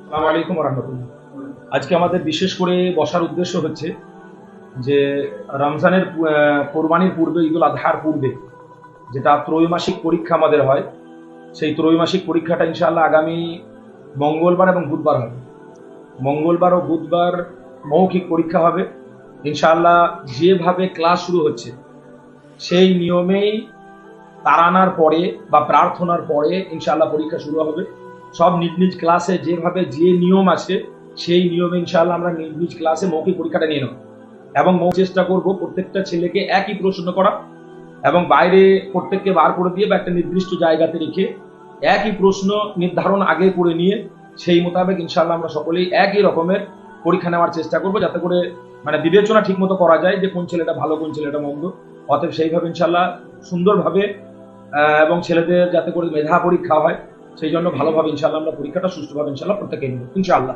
আসসালামু আলাইকুম ওয়া রাহমাতুল্লাহ। আজকে আমাদের বিশেষ করে বসার উদ্দেশ্য হচ্ছে যে রমজানের কোরবানির পূর্বে, ঈদুল আজহার পূর্বে যেটা ত্রৈমাসিক পরীক্ষা আমাদের হয়, সেই ত্রৈমাসিক পরীক্ষাটা ইনশাআল্লাহ আগামী মঙ্গলবার এবং বুধবার হবে। মঙ্গলবার ও বুধবার মৌখিক পরীক্ষা হবে ইনশাআল্লাহ। যেভাবে ক্লাস শুরু হচ্ছে সেই নিয়মেই তারানার পরে বা প্রার্থনার পরে ইনশাআল্লাহ পরীক্ষা শুরু হবে। সব নিজ নিজ ক্লাসে যেভাবে যে নিয়ম আছে সেই নিয়মে ইনশাআল্লাহ আমরা নিজ নিজ ক্লাসে মৌখিক পরীক্ষাটা নিয়ে নেব এবং চেষ্টা করব প্রত্যেকটা ছেলেকে একই প্রশ্ন করা এবং বাইরে প্রত্যেককে বার করে দিয়ে বা একটা নির্দিষ্ট জায়গাতে রেখে একই প্রশ্ন নির্ধারণ আগে করে নিয়ে সেই মোতাবেক ইনশাআল্লাহ আমরা সকলেই একই রকমের পরীক্ষা নেওয়ার চেষ্টা করব, যাতে করে বিবেচনা ঠিক মতো করা যায় যে কোন ছেলেটা ভালো কোন ছেলেটা মন্দ। অতএব সেইভাবে ইনশাআল্লাহ সুন্দরভাবে এবং ছেলেদের যাতে করে মেধা পরীক্ষা হয় সেই জন্য ভালোভাবে ইনশাআল্লাহ আমরা পরীক্ষাটা সুষ্ঠুভাবে ইনশাআল্লাহ প্রত্যেকে নেব ইনশাআল্লাহ।